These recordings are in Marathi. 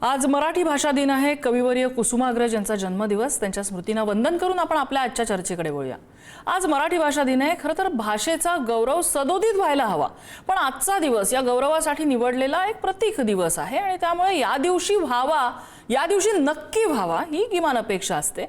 आज मराठी भाषा दिन आहे। कविवर्य कुसुमाग्रज यांचा जन्मदिवस, त्यांच्या स्मृतींना वंदन करून आपण आपल्या आजच्या चर्चेकडे वळूया। आज मराठी भाषा दिन आहे। खरं तर भाषेचा गौरव सदोदित व्हायला हवा, पण आजचा दिवस या गौरवासाठी निवडलेला एक प्रतीक दिवस आहे आणि त्यामुळे या दिवशी नक्की व्हावा ही किमान अपेक्षा असते।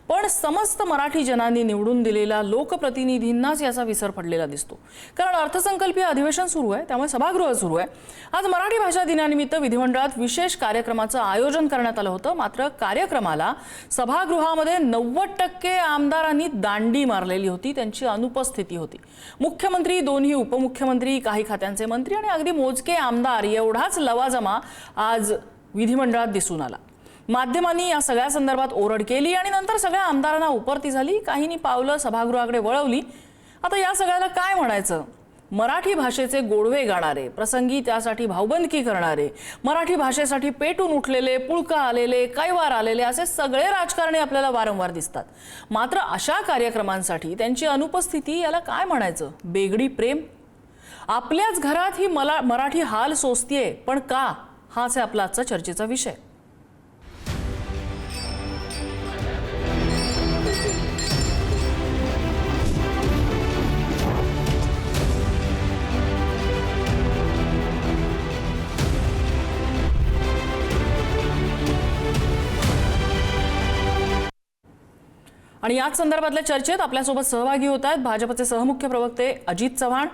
पण समस्त मराठी जनांनी निवडून दिलेल्या लोकप्रतिनिधींनाच याचा विसर पडलेला दिसतो, कारण अर्थसंकल्पीय अधिवेशन सुरू आहे, त्यामुळे सभागृह सुरू आहे। आज मराठी भाषा दिनानिमित्त विधिमंडळात विशेष कार्यक्रमाचं आयोजन करण्यात आलं होतं, मात्र कार्यक्रमाला सभागृहामध्ये 90% आमदारांनी दांडी मारलेली होती, त्यांची अनुपस्थिती होती। मुख्यमंत्री, दोन्ही उपमुख्यमंत्री, काही खात्यांचे मंत्री आणि अगदी मोजके आमदार एवढाच लवाजमा आज विधिमंडळात दिसून आला। माध्यमांनी या सगळ्या संदर्भात ओरड केली आणि नंतर सगळ्या आमदारांना उपरती झाली, काहींनी पावलं सभागृहाकडे वळवली। आता या सगळ्याला काय म्हणायचं? मराठी भाषेचे गोडवे गाणारे, प्रसंगी त्यासाठी भावबंदकी करणारे, मराठी भाषेसाठी पेटून उठलेले, पुळका आलेले, कैवार आलेले असे सगळे राजकारणी आपल्याला वारंवार दिसतात। मात्र अशा कार्यक्रमांसाठी त्यांची अनुपस्थिती याला काय म्हणायचं? बेगडी प्रेम? आपल्याच घरात ही मराठी हाल सोसतीये, पण का? हाच आहे आपला आजचा चर्चेचा विषय। आणि याच संदर्भातल्या चर्चेत आपल्यासोबत सहभागी होत आहेत भाजपचे सहमुख्य प्रवक्ते अजित चव्हाण,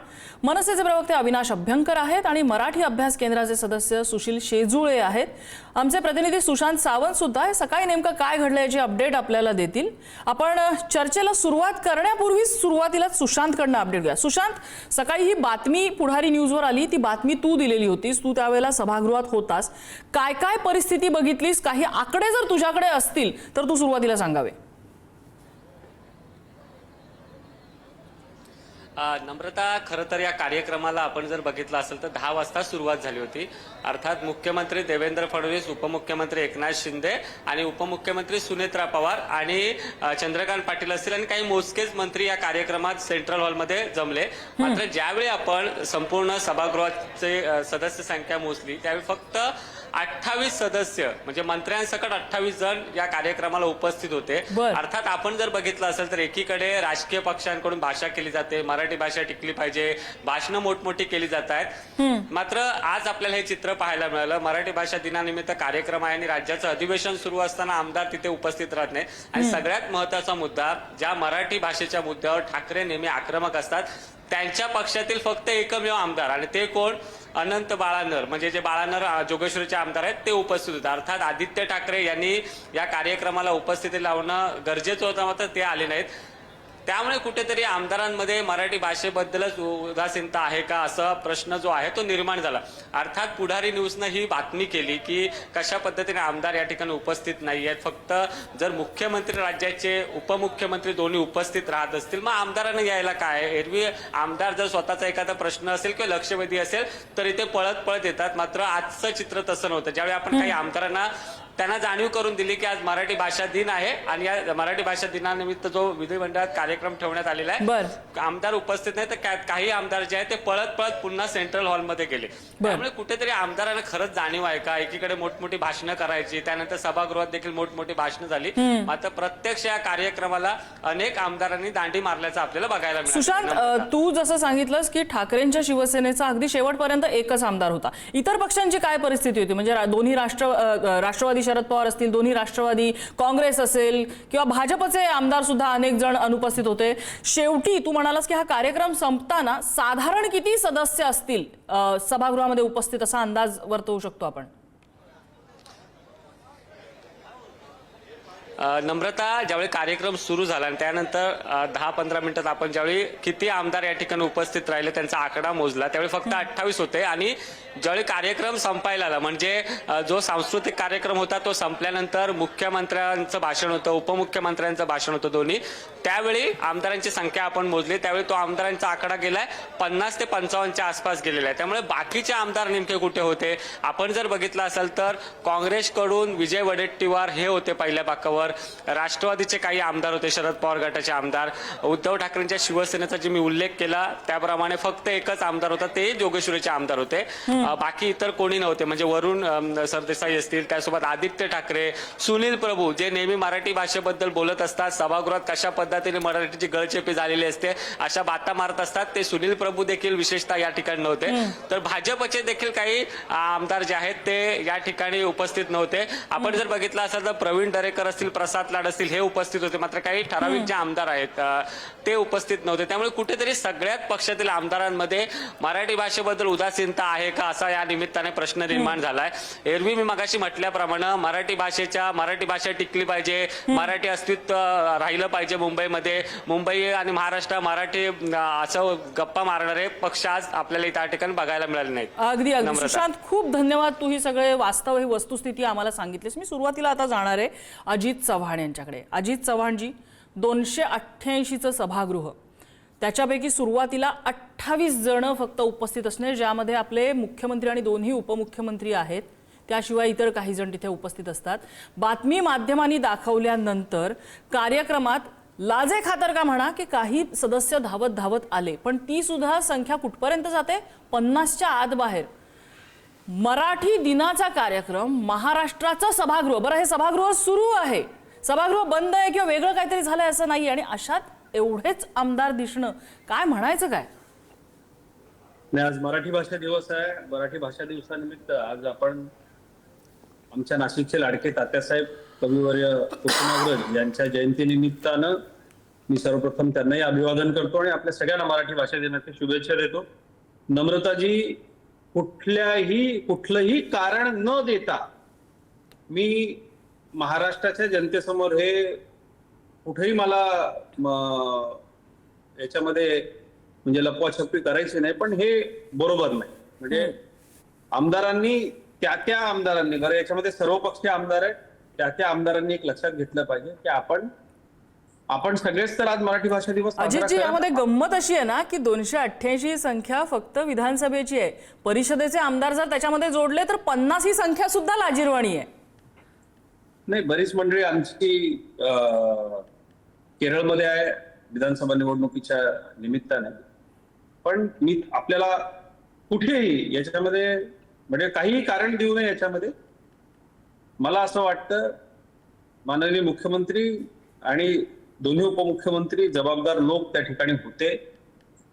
मनसेचे प्रवक्ते अविनाश अभ्यंकर आहेत आणि मराठी अभ्यास केंद्राचे सदस्य सुशील शेजुळे आहेत। आमचे प्रतिनिधी सुशांत सावंत सुद्धा आहे। सकाळी नेमकं काय घडलं याची अपडेट आपल्याला देतील। आपण चर्चेला सुरुवात करण्यापूर्वी सुरुवातीला सुशांतकडनं अपडेट घ्या। सुशांत, सकाळी ही बातमी पुढारी न्यूजवर आली, ती बातमी तू दिलेली होतीस, तू त्यावेळेला सभागृहात होतास। काय काय परिस्थिती बघितलीस? काही आकडे जर तुझ्याकडे असतील तर तू सुरुवातीला सांगावे। नम्रता, खरं तर या कार्यक्रमाला आपण जर बघितलं असेल तर 10 वाजता सुरुवात झाली होती। अर्थात मुख्यमंत्री देवेंद्र फडणवीस, उपमुख्यमंत्री एकनाथ शिंदे आणि उपमुख्यमंत्री सुनेत्रा पवार आणि चंद्रकांत पाटील असतील आणि काही मोजकेच मंत्री या कार्यक्रमात सेंट्रल हॉलमध्ये जमले। मात्र ज्यावेळी आपण संपूर्ण सभागृहाचे सदस्य संख्या मोजली त्यावेळी फक्त 28 सदस्य म्हणजे मंत्र्यांसकट 28 जण या कार्यक्रमाला उपस्थित होते। अर्थात आपण जर बघितलं असेल तर एकीकडे राजकीय पक्षांकडून भाषा केली जाते, मराठी भाषा टिकली पाहिजे, भाषणं मोठमोठी केली जात आहेत। मात्र आज आपल्याला हे चित्र पाहायला मिळालं। मराठी भाषा दिनानिमित्त कार्यक्रम आहे आणि राज्याचं अधिवेशन सुरू असताना आमदार तिथे उपस्थित राहत नाही। आणि सगळ्यात महत्त्वाचा मुद्दा, ज्या मराठी भाषेच्या मुद्द्यावर ठाकरे नेहमी आक्रमक असतात, त्यांच्या पक्षातील फक्त एकमेव आमदार आणि ते कोण? अनंत बाळानर, म्हणजे जे बाळानर जोगेश्वरीचे आमदार आहेत ते उपस्थित होते। अर्थात आदित्य ठाकरे यांनी या कार्यक्रमाला उपस्थिती लावणं गरजेचं होतं, मात्र ते आले नाहीत। त्यामुळे कुठेतरी आमदारांमध्ये मराठी भाषेबद्दलच उदासीनता आहे का असा प्रश्न जो आहे तो निर्माण झाला। अर्थात पुढारी न्यूजनं ही बातमी केली की कशा पद्धतीने आमदार या ठिकाणी उपस्थित नाही आहेत। फक्त जर मुख्यमंत्री, राज्याचे उपमुख्यमंत्री दोन्ही उपस्थित राहत असतील मग आमदारांना यायला काय? एरवी आमदार जर स्वतःचा एखादा प्रश्न असेल किंवा लक्षवेधी असेल तर इथे पळत पळत येतात। मात्र आजचं चित्र तसं नव्हतं। ज्यावेळी आपण काही आमदारांना त्यांना जाणीव करून दिली की आज मराठी भाषा दिन आहे आणि या मराठी भाषा दिनानिमित्त जो विधिमंडळात कार्यक्रम ठेवण्यात आलेला आहे, आमदार उपस्थित नाही तर काही आमदार जे आहेत ते पळत पळत पुन्हा सेंट्रल हॉलमध्ये गेले। त्यामुळे कुठेतरी आमदारांना खरंच जाणीव आहे का? एकीकडे मोठमोठी भाषणं करायची, त्यानंतर सभागृहात देखील मोठमोठी भाषणं झाली, मात्र प्रत्यक्ष या कार्यक्रमाला अनेक आमदारांनी दांडी मारल्याचं आपल्याला बघायला मिळालं। सुशांत, तू जसं सांगितलंस की ठाकरेंच्या शिवसेनेचा अगदी शेवटपर्यंत एकच आमदार होता, इतर पक्षांची काय परिस्थिती होती? म्हणजे दोन्ही राष्ट्रवादी शरद पवार असतील, दोन्ही राष्ट्रवादी काँग्रेस असेल किंवा भाजपचे आमदार सुद्धा अनेक जण अनुपस्थित होते। शेवटी तू म्हणालास की हा कार्यक्रम संपताना साधारण किती सदस्य असतील सभागृहामध्ये उपस्थित, असा अंदाज वर्तवू शकतो आपण? नम्रता, ज्यावेळी कार्यक्रम सुरू झाला आणि त्यानंतर 10-15 मिनिटात आपण ज्यावेळी किती आमदार या ठिकाणी उपस्थित राहिले त्यांचा आकडा मोजला त्यावेळी फक्त 28 होते। आणि ज्यावेळी कार्यक्रम संपायला आला, म्हणजे जो सांस्कृतिक कार्यक्रम होता तो संपल्यानंतर मुख्यमंत्र्यांचं भाषण होतं, उपमुख्यमंत्र्यांचं भाषण होतं दोन्ही, त्यावेळी आमदारांची संख्या आपण मोजली त्यावेळी तो आमदारांचा आकडा गेलाय 50 ते 55च्या आसपास गेलेला आहे। त्यामुळे बाकीचे आमदार नेमके कुठे होते? आपण जर बघितलं असेल तर काँग्रेसकडून विजय वडेट्टीवार हे होते पहिल्या बाकावर, त्याचबरोबर राष्ट्रवादीचे काही आमदार होते, शरद पवार गटाचे आमदार, उद्धव ठाकरेंच्या शिवसेनेचा जे मी उल्लेख केला त्याप्रमाणे फक्त एकच आमदार होता, ते जोगेश्वरीचे आमदार होते. बाकी इतर कोणी नव्हते. म्हणजे वरुण सरदेसाई असतील, त्यासोबत आदित्य ठाकरे, सुनील प्रभू जे नेहमी मराठी भाषेबद्दल बोलत असतात, सभागृहात कशा पद्धतीने मराठीची गळचेपी झालेली असते अशा बाता मारत असतात, ते सुनील प्रभू देखील विशेषतः या ठिकाणी नव्हते. तर भाजपचे देखील काही आमदार जे आहेत ते या ठिकाणी उपस्थित नव्हते. आपण जर बघितलं असेल तर प्रवीण दरेकर असतील, प्रसाद लाड असतील हे उपस्थित होते, मात्र काही ठराविक जे आमदार आहेत ते उपस्थित नव्हते. त्यामुळे कुठेतरी सगळ्याच पक्षातील आमदारांमध्ये मराठी भाषेबद्दल उदासीनता आहे का असा या निमित्ताने प्रश्न निर्माण झालाय. एरवी मी मगाशी म्हटल्याप्रमाणे मराठी भाषा टिकली पाहिजे, मराठी अस्तित्व राहिलं पाहिजे मुंबईमध्ये, मुंबई आणि महाराष्ट्र मराठी असं गप्पा मारणारे पक्ष आज आपल्याला त्या ठिकाणी बघायला मिळाले नाहीत. अगदी अगदी सुशांत, खूप धन्यवाद. तू ही सगळे वास्तव ही वस्तुस्थिती आम्हाला सांगितलीस. मी सुरुवातीला आता जाणार आहे अजित चव्हाण यांच्याकडे. अजित चव्हाणजी, 288चं सभागृह, त्याच्यापैकी सुरुवातीला 28 जण फक्त उपस्थित असणे, ज्यामध्ये आपले मुख्यमंत्री आणि दोन्ही उपमुख्यमंत्री आहेत, त्याशिवाय इतर काही जण तिथे उपस्थित असतात. बातमी माध्यमांनी दाखवल्यानंतर कार्यक्रमात लाजे खातर का म्हणा की काही सदस्य धावत धावत आले, पण ती सुद्धा संख्या कुठपर्यंत जाते, 50च्या आत बाहेर. मराठी दिनाचा कार्यक्रम, महाराष्ट्राचं सभागृह, बरं हे सभागृह सुरू आहे, सभागृह बंद आहे किंवा वेगळं काहीतरी झालंय असं नाही, आणि अशात एवढेच आमदार दिसणं, काय म्हणायचं काय? नाही, आज मराठी भाषा दिवस आहे. मराठी भाषा दिवसानिमित्त आज आपण आमच्या नाशिकचे लाडके तात्यासाहेब कविवर्य कुसुमाग्रज यांच्या जयंतीनिमित्तानं मी सर्वप्रथम त्यांनाही अभिवादन करतो आणि आपल्या सगळ्यांना मराठी भाषा दिनाच्या शुभेच्छा देतो. नम्रताजी, कुठलंही कारण न देता मी महाराष्ट्राच्या जनतेसमोर हे कुठेही मला याच्यामध्ये म्हणजे लपवाछपवी करायची नाही, पण हे बरोबर नाही. म्हणजे आमदारांनी त्या आमदारांनी, बरं याच्यामध्ये सर्वपक्षीय आमदार आहे, त्या आमदारांनी एक लक्षात घेतलं पाहिजे की आपण सगळेच तर आज मराठी भाषा दिवस अजितजी, यामध्ये गंमत अशी आहे ना की 288 संख्या फक्त विधानसभेची आहे. परिषदेचे आमदार जर त्याच्यामध्ये जोडले तर 50 ही संख्या सुद्धा लाजिरवाणी आहे. नाही, बरीच मंडळी आमची केरळमध्ये आहे विधानसभा निवडणुकीच्या निमित्ताने, पण मी आपल्याला कुठेही याच्यामध्ये म्हणजे काही कारण देऊ नये. याच्यामध्ये मला असं वाटतं माननीय मुख्यमंत्री आणि दोन्ही उपमुख्यमंत्री जबाबदार लोक त्या ठिकाणी होते.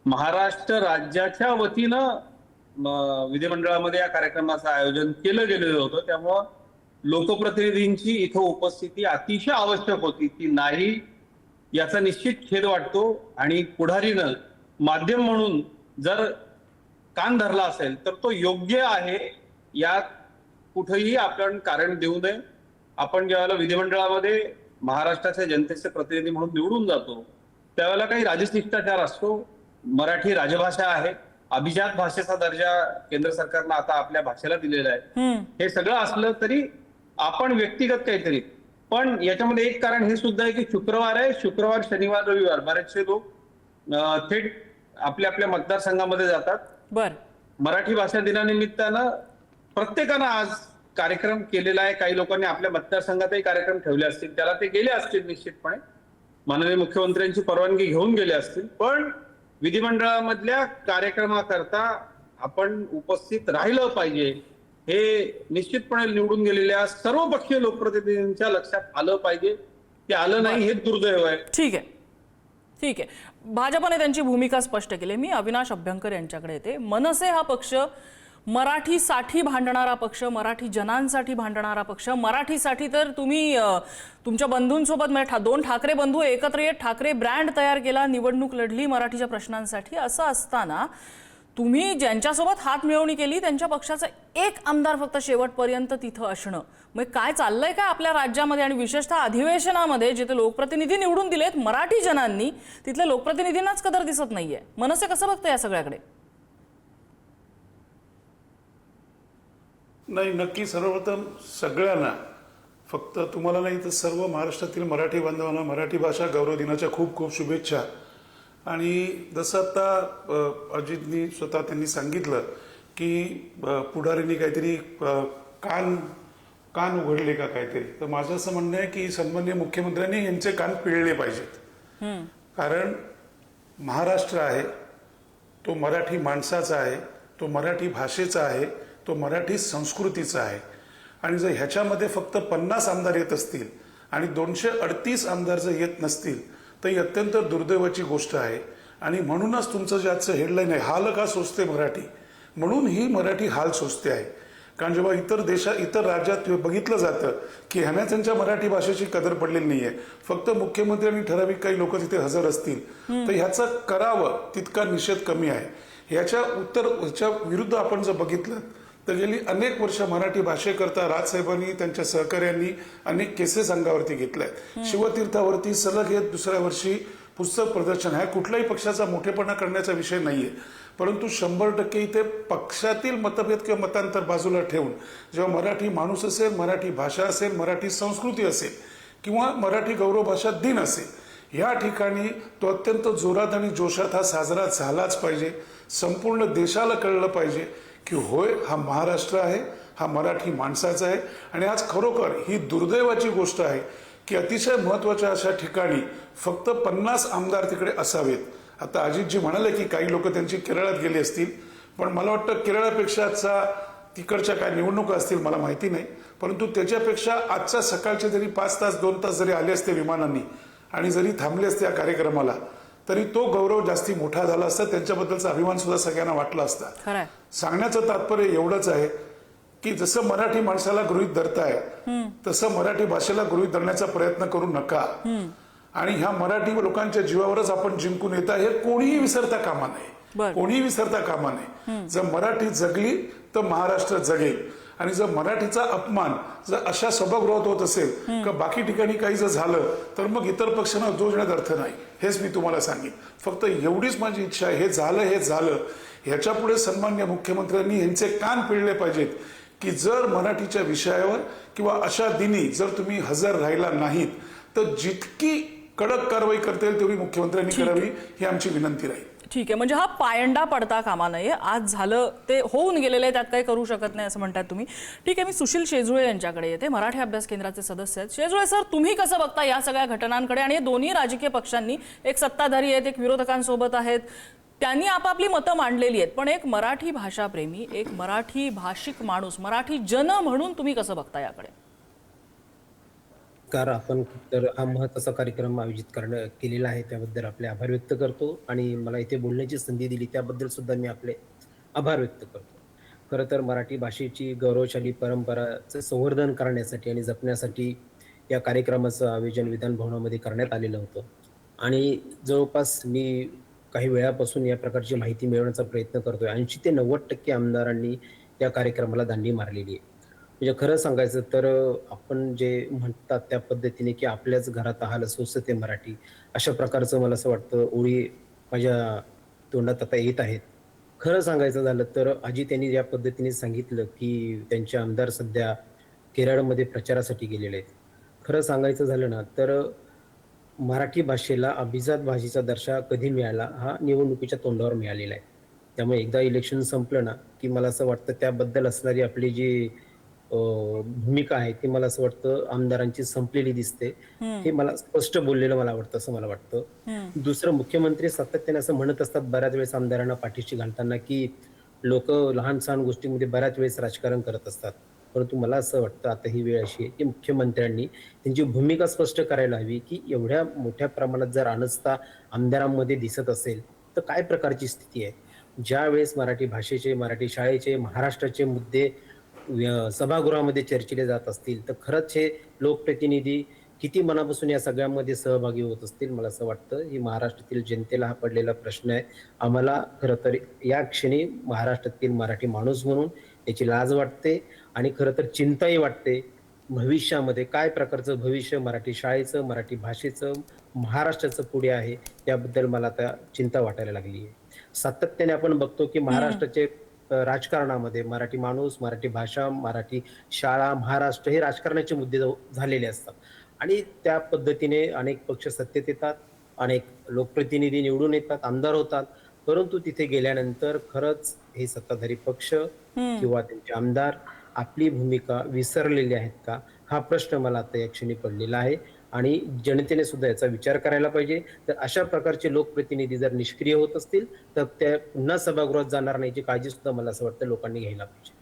महाराष्ट्र राज्याच्या वतीनं विधिमंडळामध्ये या कार्यक्रमाचं आयोजन केलं गेलेलं होतं, त्यामुळं लोकप्रतिनिधींची इथं उपस्थिती अतिशय आवश्यक होती. ती नाही याचा निश्चित खेद वाटतो. आणि पुढारीनं माध्यम म्हणून जर कान धरला असेल तर तो योग्य आहे, यात कुठेही आपण कारण देऊ नये. आपण ज्यावेळेला विधिमंडळामध्ये महाराष्ट्राच्या जनतेचे प्रतिनिधी म्हणून निवडून जातो त्यावेळेला काही राजशिष्टाचार असतो. मराठी राजभाषा आहे, अभिजात भाषेचा दर्जा केंद्र सरकारनं आता आपल्या भाषेला दिलेला आहे. हे सगळं असलं तरी आपण व्यक्तिगत काहीतरी, पण याच्यामध्ये एक कारण हे सुद्धा आहे की शुक्रवार आहे, शुक्रवार शनिवार रविवार बरेचसे लोक थेट आपल्या मतदारसंघामध्ये जातात. बर, मराठी भाषा दिनानिमित्तानं प्रत्येकानं आज कार्यक्रम केलेला आहे. काही लोकांनी आपल्या मतदारसंघातही कार्यक्रम ठेवले असतील, त्याला ते गेले असतील निश्चितपणे, माननीय मुख्यमंत्र्यांची परवानगी घेऊन गेले असतील, पण विधिमंडळामधल्या कार्यक्रमाकरता आपण उपस्थित राहिलं पाहिजे हे निश्चितपणे निवडून गेलेल्या सर्वपक्षीय लोकप्रतिनिधींच्या लक्षात आलं पाहिजे. ते आलं नाही हे दुर्दैव आहे. ठीक आहे, ठीक आहे. भाजपने त्यांची भूमिका स्पष्ट केली. मी अविनाश अभ्यंकर यांच्याकडे येते. मनसे हा पक्ष मराठीसाठी भांडणारा पक्ष, मराठी जनांसाठी भांडणारा पक्ष, मराठीसाठी तर तुम्ही तुमच्या बंधूंसोबत म्हणजे 2 ठाकरे बंधू एकत्र येत ठाकरे ब्रँड तयार केला, निवडणूक लढली मराठीच्या प्रश्नांसाठी. असं असताना तुम्ही ज्यांच्यासोबत हात मिळवणी केली त्यांच्या पक्षाचा एक आमदार फक्त शेवटपर्यंत तिथं असणं, मग काय चाललंय का आपल्या राज्यामध्ये? आणि विशेषतः अधिवेशनामध्ये जिथे लोकप्रतिनिधी निवडून दिलेत मराठी जनांनी, तिथल्या लोकप्रतिनिधींनाच कदर दिसत नाहीये. मनसे कसं बघतं या सगळ्याकडे? नाही, नक्की सर्वप्रथम सगळ्यांना, फक्त तुम्हाला नाही तर सर्व महाराष्ट्रातील मराठी बांधवांना मराठी भाषा गौरव दिनाच्या खूप खूप शुभेच्छा. आणि जसं आता अजितनी स्वतः त्यांनी सांगितलं की पुढाऱ्यांनी काहीतरी कान कान उघडले का काहीतरी. तर माझं असं म्हणणं आहे की सन्माननीय मुख्यमंत्र्यांनी यांचे कान पिळले पाहिजेत. कारण महाराष्ट्र आहे तो मराठी माणसाचा आहे, तो मराठी भाषेचा आहे, तो मराठी संस्कृतीचा आहे. आणि जर ह्याच्यामध्ये फक्त 50 आमदार येत असतील आणि 238 आमदार जर येत नसतील तर ही अत्यंत दुर्दैवाची गोष्ट आहे. आणि म्हणूनच तुमचं जे आजचं हेडलाईन आहे, हाल का सोचते मराठी, म्हणून ही मराठी हाल सोचते आहे. कारण जेव्हा इतर राज्यात बघितलं जातं की ह्यांना त्यांच्या मराठी भाषेची कदर पडलेली नाहीये, फक्त मुख्यमंत्री आणि ठराविक काही लोक तिथे हजर असतील तर ह्याचं करावं तितका निषेध कमी आहे. ह्याच्या विरुद्ध आपण जर बघितलं तर गेली अनेक वर्ष मराठी भाषेकरता राजसाहेबांनी त्यांच्या सहकार्यांनी अनेक केसेस अंगावरती घेतल्यात. शिवतीर्थावरती सलग हे दुसऱ्या वर्षी पुस्तक प्रदर्शन, हा कुठल्याही पक्षाचा मोठेपणा करण्याचा विषय नाहीये, परंतु 100% इथे पक्षातील मतभेद किंवा मतांतर बाजूला ठेवून जेव्हा मराठी माणूस असेल, मराठी भाषा असेल, मराठी संस्कृती असेल किंवा मराठी गौरव भाषा दिन असेल, या ठिकाणी तो अत्यंत जोरात आणि जोशात हा साजरा झालाच पाहिजे. संपूर्ण देशाला कळलं पाहिजे की होय, हा महाराष्ट्र आहे, हा मराठी माणसाचा आहे. आणि आज खरोखर ही दुर्दैवाची गोष्ट आहे की अतिशय महत्वाच्या अशा ठिकाणी फक्त 50 आमदार तिकडे असावेत. आता अजितजी म्हणाले की काही लोक त्यांची केरळात गेले असतील, पण मला वाटतं केरळापेक्षाचा तिकडच्या काय निवडणुका असतील मला माहिती नाही, परंतु त्याच्यापेक्षा आजच्या सकाळचे जरी 5 तास 2 तास जरी आले असते विमानांनी आणि जरी थांबले असते या कार्यक्रमाला, तरी तो गौरव जास्ती मोठा झाला असता, त्यांच्याबद्दलचा अभिमान सुद्धा सगळ्यांना वाटला असता. सांगण्याचं तात्पर्य एवढंच आहे की जसं मराठी माणसाला गृहीत धरताय तसं मराठी भाषेला गृहीत धरण्याचा प्रयत्न करू नका. आणि ह्या मराठी लोकांच्या जीवावरच आपण जिंकून येत आहे, हे कोणीही विसरता कामा नये, कोणीही विसरता कामा नये. जर मराठी जगली तर महाराष्ट्र जगेल. आणि जर मराठीचा अपमान जर अशा सभागृहात होत असेल का बाकी ठिकाणी काही जर झालं तर मग इतर पक्षांना दोष देण्यात अर्थ नाही. हेच मी तुम्हाला सांगेन. फक्त एवढीच माझी इच्छा आहे, हे झालं ह्याच्या पुढे सन्माननीय मुख्यमंत्र्यांनी यांचे कान पिळले पाहिजेत की जर मराठीच्या विषयावर किंवा अशा दिनी जर तुम्ही हजर राहिला नाहीत तर जितकी कडक कारवाई करता येईल तेवढी मुख्यमंत्र्यांनी करावी, ही आमची विनंती राहील. ठीक आहे, म्हणजे हा पायंडा पडता कामा नये. आज झालं ते होऊन गेलेलं आहे, त्यात काही करू शकत नाही असं म्हणतात तुम्ही. ठीक आहे, मी सुशील शेजुळे यांच्याकडे येते, मराठी अभ्यास केंद्राचे सदस्य आहेत. शेजुळे सर, तुम्ही कसं बघता या सगळ्या घटनांकडे? आणि दोन्ही राजकीय पक्षांनी, एक सत्ताधारी आहेत, एक विरोधकांसोबत आहेत, त्यांनी आपापली मतं मांडलेली आहेत, पण एक मराठी भाषाप्रेमी, एक मराठी भाषिक माणूस, मराठी जन म्हणून तुम्ही कसं बघता याकडे? आपण तर हा महत्त्वाचा कार्यक्रम आयोजित केलेला आहे त्याबद्दल आपले आभार व्यक्त करतो. आणि मला इथे बोलण्याची संधी दिली त्याबद्दल सुद्धा मी आपले आभार व्यक्त करतो. खरं तर मराठी भाषेची गौरवशाली परंपराचं संवर्धन करण्यासाठी आणि जपण्यासाठी या कार्यक्रमाचं आयोजन विधान भवनामध्ये करण्यात आलेलं होतं. आणि जवळपास मी काही वेळापासून या प्रकारची माहिती मिळवण्याचा प्रयत्न करतोय. 80 ते 90% आमदारांनी या कार्यक्रमाला दांडी मारलेली आहे. म्हणजे खरं सांगायचं तर आपण जे म्हणतात त्या पद्धतीने की आपल्याच घरात हाल सोसते मराठी, अशा प्रकारचं मला असं वाटतं ओळी माझ्या तोंडात आता येत आहेत. खरं सांगायचं झालं तर अजित यांनी ज्या पद्धतीने सांगितलं की त्यांचे आमदार सध्या केरळमध्ये प्रचारासाठी गेलेले आहेत. खरं सांगायचं झालं ना तर मराठी भाषेला अभिजात भाषेचा दर्जा कधी मिळाला हा निवडणुकीच्या तोंडावर मिळालेला आहे. त्यामुळे एकदा इलेक्शन संपलं ना की मला असं वाटतं त्याबद्दल असणारी आपली जी भूमिका आहे ती मला असं वाटतं आमदारांची संपलेली दिसते. हे मला स्पष्ट बोललेलं मला आवडतं असं मला वाटतं. दुसरं, मुख्यमंत्री सातत्याने असं म्हणत असतात बऱ्याच वेळेस आमदारांना पाठीशी घालताना की लोक लहान सहान गोष्टींमध्ये बऱ्याच वेळेस राजकारण करत असतात. परंतु मला असं वाटतं आता ही वेळ अशी आहे की मुख्यमंत्र्यांनी त्यांची भूमिका स्पष्ट करायला हवी की एवढ्या मोठ्या प्रमाणात जर अनास्था आमदारांमध्ये दिसत असेल तर काय प्रकारची स्थिती आहे. ज्या वेळेस मराठी भाषेचे, मराठी शाळेचे, महाराष्ट्राचे मुद्दे सभागृहामध्ये चर्चिले जात असतील तर खरंच हे लोकप्रतिनिधी किती मनापासून या सगळ्यामध्ये सहभागी होत असतील. मला असं वाटतं ही महाराष्ट्रातील जनतेला हा पडलेला प्रश्न आहे. आम्हाला खरं तर या क्षणी महाराष्ट्रातील मराठी माणूस म्हणून याची लाज वाटते आणि खरं तर चिंताही वाटते. भविष्यामध्ये काय प्रकारचं भविष्य मराठी शाळेचं, मराठी भाषेचं, महाराष्ट्राचं पुढे आहे त्याबद्दल मला आता चिंता वाटायला लागली आहे. सातत्याने आपण बघतो की महाराष्ट्राचे राजकारणामध्ये मराठी माणूस, मराठी भाषा, मराठी शाळा, महाराष्ट्र हे राजकारणाचे मुद्दे झालेले असतात. आणि त्या पद्धतीने अनेक पक्ष सत्तेत येतात, अनेक लोकप्रतिनिधी निवडून येतात, आमदार होतात, परंतु तिथे गेल्यानंतर खरंच हे सत्ताधारी पक्ष किंवा त्यांचे आमदार आपली भूमिका विसरलेली आहेत का, हा प्रश्न मला आता या क्षणी पडलेला आहे. आणि जनतेने सुद्धा याचा विचार करायला पाहिजे. तर अशा प्रकारचे लोकप्रतिनिधी जर निष्क्रिय होत असतील तर त्या पुन्हा सभागृहात जाणार नाही, याची काळजी सुद्धा मला असं वाटतं लोकांनी घ्यायला पाहिजे.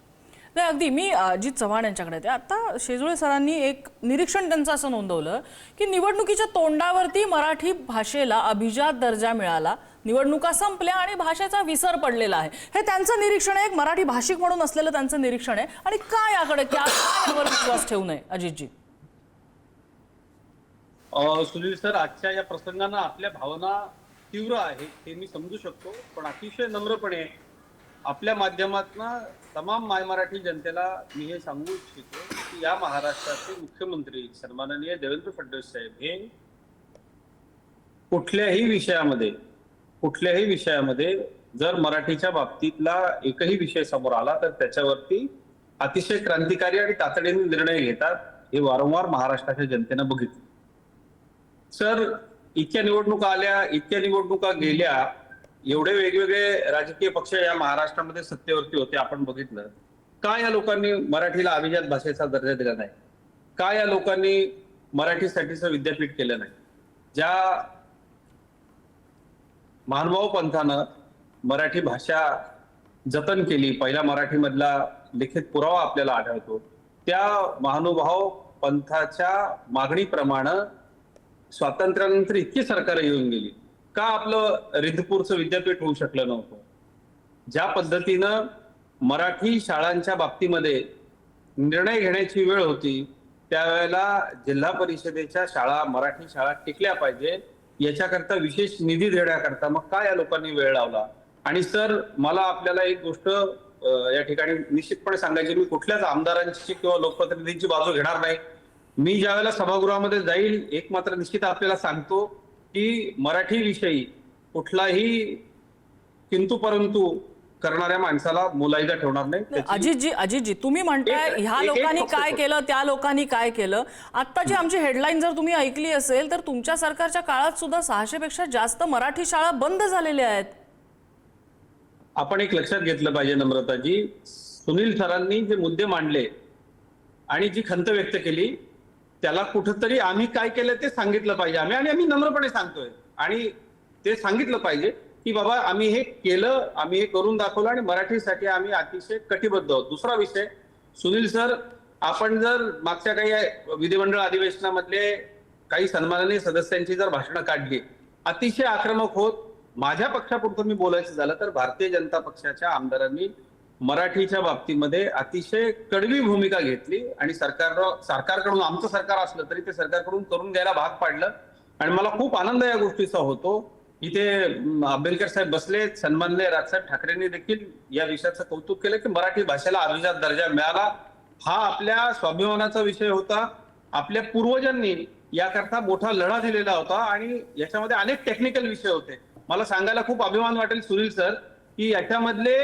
नाही, अगदी मी अजित चव्हाण यांच्याकडे येते. आता शेजुळे सरांनी एक निरीक्षण त्यांचं असं नोंदवलं की निवडणुकीच्या तोंडावरती मराठी भाषेला अभिजात दर्जा मिळाला, निवडणुका संपल्या आणि भाषेचा विसर पडलेला आहे. हे त्यांचं निरीक्षण आहे, एक मराठी भाषिक म्हणून असलेलं त्यांचं निरीक्षण आहे. आणि का याकडे यावर विश्वास ठेवू नये अजितजी? सुनील सर, आजच्या या प्रसंगानं आपल्या भावना तीव्र आहे हे मी समजू शकतो, पण अतिशय नम्रपणे आपल्या माध्यमातून तमाम माय मराठी जनतेला मी हे सांगू इच्छितो की या महाराष्ट्राचे मुख्यमंत्री सन्माननीय देवेंद्र फडणवीस साहेब हे कुठल्याही विषयामध्ये जर मराठीच्या बाबतीतला एकही विषय समोर आला तर त्याच्यावरती अतिशय क्रांतिकारी आणि तातडीने निर्णय घेतात. हे वारंवार महाराष्ट्राच्या जनतेनं बघितलं. सर, इतक्या निवडणुका आल्या, इतक्या निवडणुका गेल्या, एवढे वेगवेगळे राजकीय पक्ष या महाराष्ट्रामध्ये सत्तेवरती होते, आपण बघितलं. का या लोकांनी मराठीला अभिजात भाषेचा दर्जा दिला नाही? का या लोकांनी मराठीसाठीचं विद्यापीठ केलं नाही? ज्या महानुभाव पंथानं मराठी भाषा जतन केली, पहिला मराठीमधला लिखित पुरावा आपल्याला आढळतो, त्या महानुभाव पंथाच्या मागणीप्रमाणे स्वातंत्र्यानंतर इतकी सरकार येऊन गेली. का आपलं रिद्धपूरचं विद्यापीठ होऊ शकलं नव्हतं? ज्या पद्धतीनं मराठी शाळांच्या बाबतीमध्ये निर्णय घेण्याची वेळ होती, त्यावेळेला जिल्हा परिषदेच्या शाळा, मराठी शाळा टिकल्या पाहिजे याच्याकरता विशेष निधी देण्याकरता मग का या लोकांनी वेळ लावला? आणि सर, मला आपल्याला एक गोष्ट या ठिकाणी निश्चितपणे सांगायची, मी कुठल्याच आमदारांची किंवा लोकप्रतिनिधींची बाजू घेणार नाही. मी ज्यावेळेला सभागृहामध्ये जाईल, एक मात्र निश्चित आपल्याला सांगतो की मराठी विषयी कुठलाही किंतु परंतु करणाऱ्या माणसाला मुलायदा ठेवणार नाही. अजितजी तुम्ही म्हणताय ह्या लोकांनी काय केलं, त्या लोकांनी काय केलं. आत्ताची आमची हेडलाईन जर तुम्ही ऐकली असेल तर तुमच्या सरकारच्या काळात सुद्धा 600 पेक्षा जास्त मराठी शाळा बंद झालेल्या आहेत. आपण एक लक्षात घेतलं पाहिजे नम्रताजी, सुनील सरांनी जे मुद्दे मांडले आणि जी खंत व्यक्त केली त्याला कुठंतरी आम्ही काय केलं ते सांगितलं पाहिजे. आम्ही नम्रपणे सांगतोय आणि ते सांगितलं पाहिजे की बाबा आम्ही हे केलं, आम्ही हे करून दाखवलं आणि मराठीसाठी आम्ही अतिशय कटिबद्ध आहोत. दुसरा विषय, सुनील सर, आपण जर मागच्या काही विधिमंडळ अधिवेशनामधले काही सन्माननीय सदस्यांची जर भाषणं काढली, अतिशय आक्रमक होत, माझ्या पक्षापुरतं मी बोलायचं झालं तर भारतीय जनता पक्षाच्या आमदारांनी मराठीच्या बाबतीमध्ये अतिशय कडवी भूमिका घेतली आणि सरकारकडून, आमचं सरकार असलं तरी ते सरकारकडून करून घ्यायला भाग पाडलं. आणि मला खूप आनंद या गोष्टीचा होतो. इथे आंबेडकर साहेब बसले, सन्माननीय राजसाहेब ठाकरेंनी देखील या विषयाचं कौतुक केलं की मराठी भाषेला अभिजात दर्जा मिळाला. हा आपल्या स्वाभिमानाचा विषय होता. आपल्या पूर्वजांनी याकरता मोठा लढा दिलेला होता आणि याच्यामध्ये अनेक टेक्निकल विषय होते. मला सांगायला खूप अभिमान वाटेल सुनील सर की याच्यामधले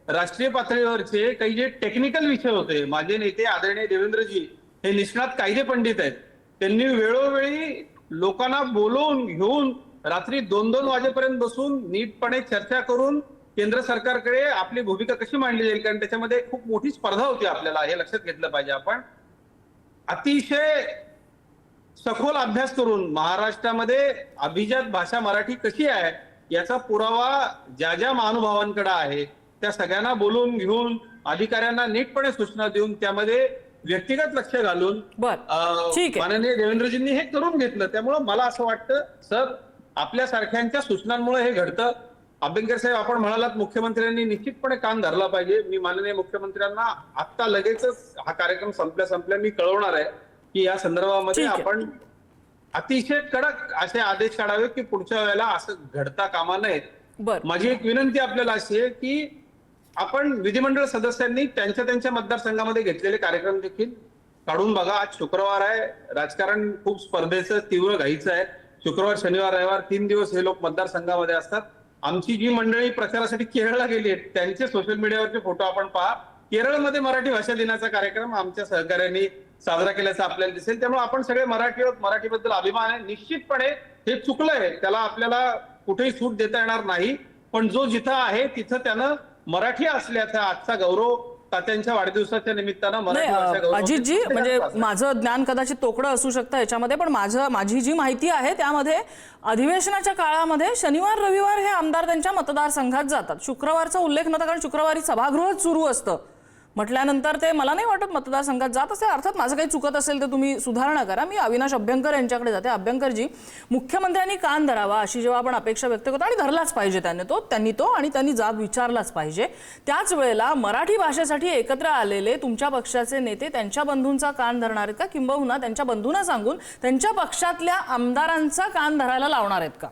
राष्ट्रीय पातळीवरचे काही जे टेक्निकल विषय होते, माझे नेते आदरणीय देवेंद्रजी हे निष्णात कायदे पंडित आहेत, त्यांनी वेळोवेळी लोकांना बोलवून घेऊन रात्री 2-2 वाजेपर्यंत बसून नीटपणे चर्चा करून केंद्र सरकारकडे आपली भूमिका कशी मांडली जाईल, कारण त्याच्यामध्ये खूप मोठी स्पर्धा होती. आपल्याला हे लक्षात घेतलं पाहिजे. आपण अतिशय सखोल अभ्यास करून महाराष्ट्रामध्ये अभिजात भाषा मराठी कशी आहे याचा पुरावा ज्या ज्या महानुभावांकडे आहे त्या सगळ्यांना बोलून घेऊन अधिकाऱ्यांना नीटपणे सूचना देऊन त्यामध्ये व्यक्तिगत लक्ष घालून माननीय देवेंद्रजींनी हे करून घेतलं. त्यामुळं मला असं वाटतं सर, आपल्या सारख्यांच्या सूचनांमुळे हे घडतं. आंबेडकर साहेब, आपण म्हणालात मुख्यमंत्र्यांनी निश्चितपणे कान धरला पाहिजे. मी माननीय मुख्यमंत्र्यांना आता लगेचच हा कार्यक्रम संपल्या मी कळवणार आहे की या संदर्भामध्ये आपण अतिशय कडक असे आदेश काढावे की पुढच्या वेळेला असं घडता कामा नयेत. माझी एक विनंती आपल्याला अशी आहे की आपण विधिमंडळ सदस्यांनी त्यांच्या मतदारसंघामध्ये घेतलेले कार्यक्रम देखील काढून बघा. आज शुक्रवार आहे, राजकारण खूप स्पर्धेचं तीव्र घाईचं आहे. शुक्रवार, शनिवार, रविवार 3 दिवस हे लोक मतदारसंघामध्ये असतात. आमची जी मंडळी प्रचारासाठी केरळला गेली आहेत त्यांचे सोशल मीडियावरचे फोटो आपण पहा. केरळमध्ये मराठी भाषा दिनाचा कार्यक्रम आमच्या सहकार्याने साजरा केल्याचं आपल्याला दिसेल. त्यामुळे आपण सगळे मराठी आहोत, मराठीबद्दल अभिमान आहे. निश्चितपणे हे चुकलंय, त्याला आपल्याला कुठेही सूट देता येणार नाही. पण जो जिथं आहे तिथं त्यानं मराठी असल्याचा आजचा गौरव तात्यांच्या वाढदिवसाच्या निमित्तानं मराठी नाही भाषा गौरव अजितजी दिन म्हणजे साजरा माझं ज्ञान कदाचित तोकडं असू शकतं याच्यामध्ये, पण माझी जी माहिती आहे त्यामध्ये अधिवेशनाच्या काळामध्ये शनिवार रविवार हे आमदार त्यांच्या मतदारसंघात जातात. शुक्रवारचा उल्लेख नव्हता, कारण शुक्रवारी सभागृहच सुरू असतं म्हटल्यानंतर ते मला नाही वाटत मतदारसंघात जात असे. अर्थात माझं काही चुकत असेल तर तुम्ही सुधारणा करा. मी अविनाश अभ्यंकर यांच्याकडे जाते. अभ्यंकरजी, मुख्यमंत्र्यांनी कान धरावा अशी जेव्हा आपण अपेक्षा व्यक्त करतो, आणि धरलाच पाहिजे त्यांनी जाब विचारलाच पाहिजे, त्याच वेळेला मराठी भाषेसाठी एकत्र आलेले तुमच्या पक्षाचे नेते त्यांच्या बंधूंचा कान धरणार आहेत का, किंबहुना त्यांच्या बंधूंना सांगून त्यांच्या पक्षातल्या आमदारांचा कान धरायला लावणार आहेत का?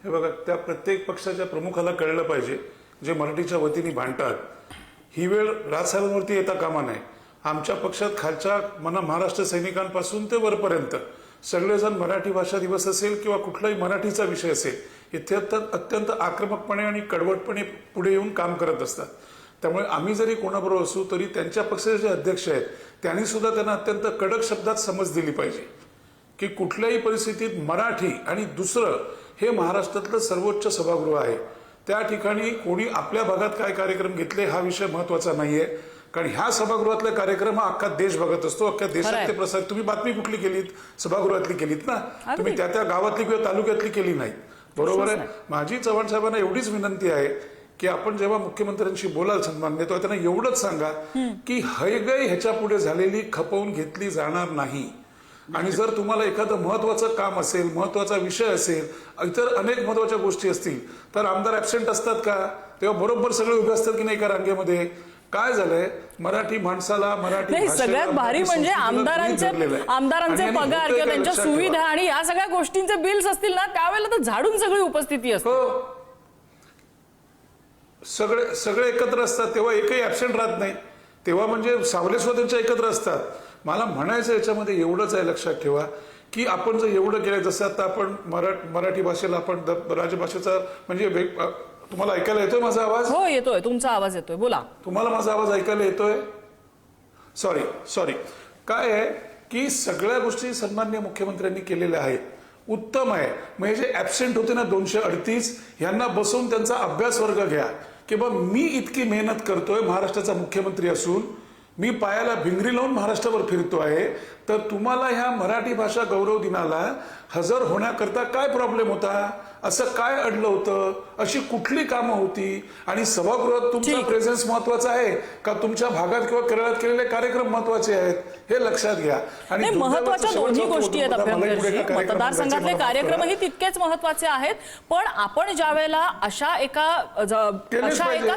हे बघा, त्या प्रत्येक पक्षाच्या प्रमुखाला कळलं पाहिजे जे मराठीच्या वतीने भांडतात. ही वेळ राजसाहेबांवरती येता कामा नये. आमच्या पक्षात खालच्या महाराष्ट्र सैनिकांपासून ते वरपर्यंत सगळेजण मराठी भाषा दिवस असेल किंवा कुठलाही मराठीचा विषय असेल, इथे अत्यंत आक्रमकपणे आणि कडवटपणे पुढे येऊन काम करत असतात. त्यामुळे आम्ही जरी कोणाबरोबर असू तरी त्यांच्या पक्षाचे जे अध्यक्ष आहेत त्यांनी सुद्धा त्यांना अत्यंत कडक शब्दात समज दिली पाहिजे की कुठल्याही परिस्थितीत मराठी आणि दुसरं हे महाराष्ट्रातलं सर्वोच्च सभागृह आहे. त्या ठिकाणी कोणी आपल्या भागात काय कार्यक्रम घेतले हा विषय महत्वाचा नाहीये, कारण ह्या सभागृहातले कार्यक्रम हा अख्खा देश बघत असतो. अख्ख्या देशात ते प्रसार. तुम्ही बातमी कुठली केलीत? सभागृहातली केलीत ना, तुम्ही त्या गावातली किंवा तालुक्यातली केली नाही. बरोबर आहे. माझी चव्हाण साहेबांना एवढीच विनंती आहे की आपण जेव्हा मुख्यमंत्र्यांशी बोलाल सन्मान्य, तेव्हा त्यांना एवढंच सांगा की हैगय ह्याच्या पुढे झालेली खपवून घेतली जाणार नाही. आणि जर तुम्हाला एखादं महत्वाचं काम असेल, महत्वाचा विषय असेल, इतर अनेक महत्वाच्या गोष्टी असतील तर आमदार ऍबसेंट असतात का? तेव्हा बरोबर सगळे उभे असतात की नाही एका रांगेमध्ये? काय झालंय, मराठी माणसाला मराठी नाही, सगळ्यात भारी म्हणजे आमदारांचे पगार किंवा त्यांच्या सुविधा आणि या सगळ्या गोष्टींचे बिल्स असतील ना, त्यावेळेला तर झाडून सगळी उपस्थिती असते. हो, सगळे एकत्र असतात तेव्हा एकही ऍबसेंट राहत नाही. तेव्हा म्हणजे सावले सुद्धा त्यांच्या एकत्र असतात. मला म्हणायचं याच्यामध्ये एवढंच आहे, लक्षात ठेवा की आपण जर एवढं केलं, जसं आता आपण मराठी भाषेला आपण राजभाषेचा म्हणजे तुम्हाला ऐकायला येतोय माझा आवाज? हो येतोय, तुमचा आवाज येतोय, बोला. तुम्हाला माझा आवाज ऐकायला येतोय? सॉरी. काय आहे की सगळ्या गोष्टी सन्माननीय मुख्यमंत्र्यांनी केलेल्या आहेत, उत्तम आहे. म्हणजे जे ऍबसेंट होते ना 238, यांना बसवून त्यांचा अभ्यास वर्ग घ्या की बा मी इतकी मेहनत करतोय महाराष्ट्राचा मुख्यमंत्री असून, मी पायाला भिंगरी लावून महाराष्ट्रावर फिरतो आहे, तर तुम्हाला ह्या मराठी भाषा गौरव दिनाला हजर होण्याकरता काय प्रॉब्लेम होता? असं काय अडलं होतं? अशी कुठली कामं होती? आणि सभागृहात तुमचा प्रेझेन्स महत्वाचा आहे का तुमच्या भागात किंवा केरळात केलेले कार्यक्रम महत्वाचे आहेत? हे लक्षात घ्या. आणि महत्वाच्या दोन्ही गोष्टी आहेत अभ्यंकरजी. मतदारसंघातले कार्यक्रमही तितकेच महत्वाचे आहेत, पण आपण ज्या वेळेला अशा एका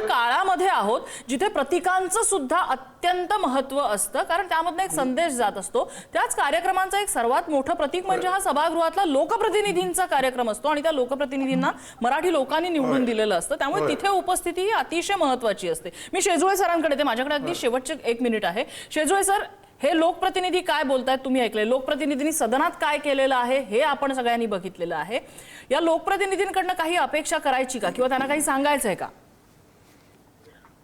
काळामध्ये आहोत जिथे प्रतीकांचं सुद्धा अत्यंत महत्व असतं, कारण त्यामधून एक संदेश जात असतो. त्याच कार्यक्रमांचं एक सर्वात मोठं प्रतीक म्हणजे हा सभागृहातला लोकप्रतिनिधींचा कार्यक्रम असतो, आणि त्या लोकप्रतिनिधींना मराठी लोकांनी निवडून दिलेलं असतं. त्यामुळे तिथे उपस्थिती ही अतिशय महत्वाची असते. मी शेजुळे सरांकडे येते, माझ्याकडे अगदी शेवटचे 1 मिनिट आहे. शेजुळे सर, हे लोकप्रतिनिधी काय बोलतायत तुम्ही ऐकलंय, लोकप्रतिनिधींनी सदनात काय केलेलं आहे हे आपण सगळ्यांनी बघितलेलं आहे. या लोकप्रतिनिधींकडनं काही अपेक्षा करायची का, किंवा त्यांना काही सांगायचंय का?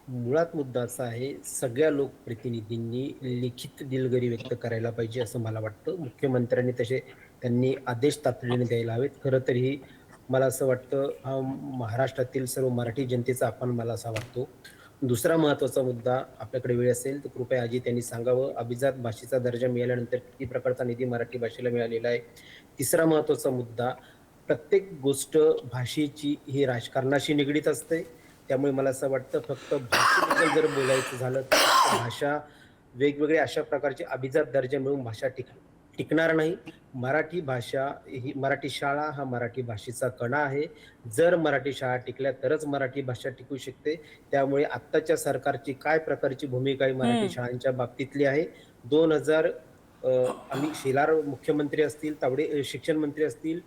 मुळात मुद्दा असा आहे, सगळ्या लोकप्रतिनिधींनी लिखित दिलगिरी व्यक्त करायला पाहिजे असं मला वाटतं. मुख्यमंत्र्यांनी तसे त्यांनी आदेश तातडीने द्यायला हवेत. खरं तर ही मला असं वाटतं हा महाराष्ट्रातील सर्व मराठी जनतेचा अपमान मला असा वाटतो. दुसरा महत्वाचा मुद्दा, आपल्याकडे वेळ असेल तर कृपया आजी त्यांनी सांगावं, अभिजात भाषेचा दर्जा मिळाल्यानंतर किती प्रकारचा निधी मराठी भाषेला मिळालेला आहे. तिसरा महत्वाचा मुद्दा, प्रत्येक गोष्ट भाषेची ही राजकारणाशी निगडीत असते. त्यामुळे मला असं वाटतं फक्त भाषेबद्दल जर बोलायचं झालं तर भाषा वेगवेगळ्या अशा प्रकारचे अभिजात दर्जा मिळून भाषा टिकणार नाही. मराठी भाषा ही, मराठी शाळा हा मराठी भाषेचा कणा आहे. जर मराठी शाळा टिकल्या तरच मराठी भाषा टिकू शकते. त्यामुळे आत्ताच्या सरकारची काय प्रकारची भूमिका आहे मराठी शाळांच्या बाबतीतली आहे. 2000 आम्ही शेलार मुख्यमंत्री असतील, तावडे शिक्षण मंत्री असतील,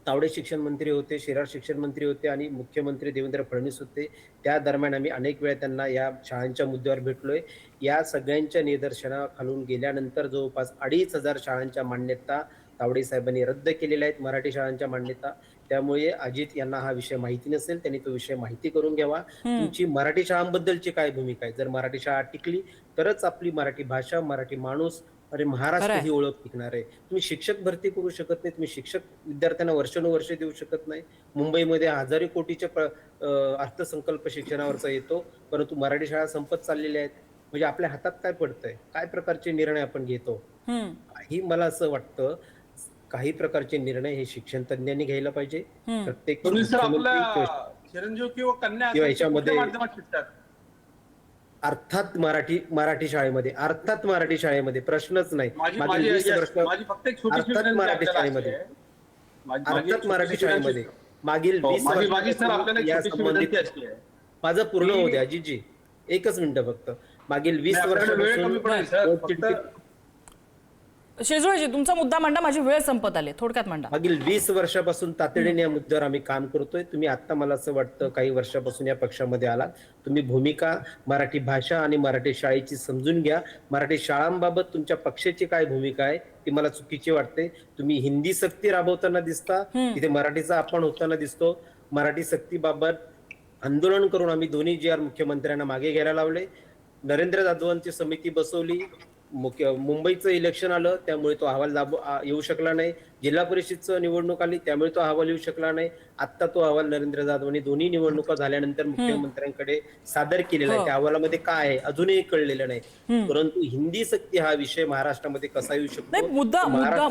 तावडे शिक्षण मंत्री होते, शेलार शिक्षण मंत्री होते आणि मुख्यमंत्री देवेंद्र फडणवीस होते. त्या दरम्यान आम्ही अनेक वेळा त्यांना या शाळांच्या मुद्द्यावर भेटलोय. या सगळ्यांच्या निदर्शनाखालून गेल्यानंतर जवळपास 2500 शाळांच्या मान्यता तावडे साहेबांनी रद्द केलेल्या आहेत, मराठी शाळांच्या मान्यता. त्यामुळे अजित यांना हा विषय माहिती नसेल, त्यांनी तो विषय माहिती करून घ्यावा. तुमची मराठी शाळांबद्दलची काय भूमिका आहे? जर मराठी शाळा टिकली तरच आपली मराठी भाषा, मराठी माणूस, अरे महाराष्ट्र ही ओळख टिकणार आहे. तुम्ही शिक्षक भरती करू शकत नाही, तुम्ही शिक्षक विद्यार्थ्यांना वर्षानुवर्षे देऊ शकत नाही. मुंबईमध्ये हजारो कोटीचे अर्थसंकल्प शिक्षणावरचा येतो, परंतु मराठी शाळा संपत चाललेल्या आहेत. म्हणजे आपल्या हातात काय पडतंय, काय प्रकारचे निर्णय आपण घेतो, ही मला असं वाटतं काही प्रकारचे निर्णय हे शिक्षण तज्ञांनी घ्यायला पाहिजे. प्रत्येक तुम्ही सर मुख्यमंत्री आपल्या चिरंजीव किंवा कन्या किंवा असेल, ते याच्यामध्ये- कुठल्या माध्यमात शिकतात? अर्थात मराठी शाळेमध्ये प्रश्नच नाही. मागील 20 वर्ष माझी फक्त एक छोटीशी अर्थात विनंती मराठी आपल्याला अशी शाळेमध्ये आहे. माझी एक अर्थात मराठी छोटीशी शाळेमध्ये विनंती- मागील हो, 20 माझी सर आपल्याला वर्षापासून एक या छोटीशी संबंधित विनंती अशी आहे. माझं पूर्ण की- होऊ द्या अजितजी, एकच मिनिटं फक्त. मागील 20 नाही, आपल्याकडे वेळ कमी पडेल सर. वर्षापासून शेजुळेजी तुमचा मुद्दा मांडा, माझी वेळ संपत आली, थोडक्यात मांडा. मागील 20 वर्षापासून तातडीने या मुद्द्यावर आम्ही काम करतोय. तुम्ही आता मला असं वाटतं काही वर्षापासून या पक्षामध्ये आलात, तुम्ही भूमिका मराठी भाषा आणि मराठी शाळेची समजून घ्या. मराठी शाळांबाबत तुमच्या पक्षाची काय भूमिका आहे ती मला चुकीची वाटते. तुम्ही हिंदी सक्ती राबवताना दिसता, तिथे मराठीचा अपमान होताना दिसतो. मराठी सक्तीबाबत आंदोलन करून आम्ही दोन्ही GR मुख्यमंत्र्यांना मागे घ्यायला लावले. नरेंद्र जाधवांची समिती बसवली. मुंबईचं इलेक्शन आलं त्यामुळे तो अहवाल येऊ शकला नाही. जिल्हा परिषदचं निवडणूक आली त्यामुळे तो अहवाल येऊ शकला नाही. आता तो अहवाल नरेंद्र जाधवांनी दोन्ही निवडणुका झाल्यानंतर मुख्यमंत्र्यांकडे सादर केलेला आहे. त्या अहवालामध्ये काय आहे अजूनही कळलेलं नाही. परंतु हिंदी सक्ती हा विषय महाराष्ट्रामध्ये कसा येऊ शकतो? नाही,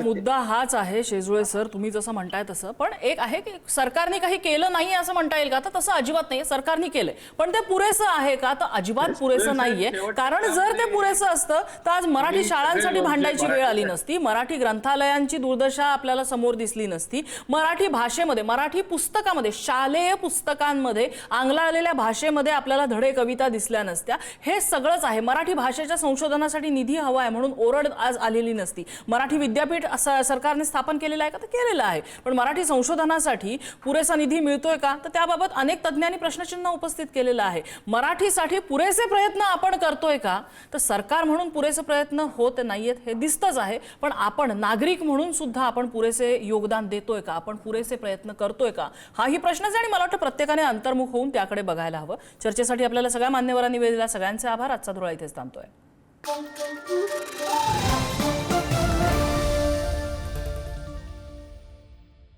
मुद्दा हाच आहे शेजुळे सर, तुम्ही जसं म्हणताय तसं. पण एक आहे की सरकारने काही केलं नाही असं म्हणता येईल का? तर तसं अजिबात नाही. सरकारने केलंय, पण ते पुरेसं आहे का? तर अजिबात पुरेसं नाहीये. कारण जर ते पुरेसं असतं तर आज मराठी शाळांसाठी भांडायची वेळ आली नसती, मराठी ग्रंथालयांची दुर्दशा आपल्याला समोर दिसली नसती, मराठी भाषेमध्ये, मराठी पुस्तकामध्ये, शालेय पुस्तकांमध्ये आंग्लाळलेल्या भाषेमध्ये आपल्याला धडे कविता दिसल्या नसत्या. हे सगळंच आहे. मराठी भाषेच्या संशोधनासाठी निधी हवा आहे म्हणून ओरड आज आलेली नसती. मराठी विद्यापीठ सरकारने स्थापन केलेलं आहे का? तर केलेलं आहे. पण मराठी संशोधनासाठी पुरेसा निधी मिळतोय का? तर त्याबाबत अनेक तज्ज्ञांनी प्रश्नचिन्ह उपस्थित केलेलं आहे. मराठीसाठी पुरेसे प्रयत्न आपण करतोय का? तर सरकार म्हणून पुरेसे प्रयत्न होत नाहीयेत हे दिसतच आहे. पण आपण नागरिक म्हणून सुद्धा आपण पुरेसे योगदान देतोय का? आपण पुरेसे प्रयत्न करतोय का? हाही प्रश्नच आहे आणि मला वाटतं प्रत्येकाने अंतर्मुख होऊन त्याकडे बघायला हवं. चर्चेसाठी आपल्याला सगळ्या मान्यवरांनी वेळ दिला. सगळ्यांचे आभार. आजचा धुळा इथेच थांबतोय.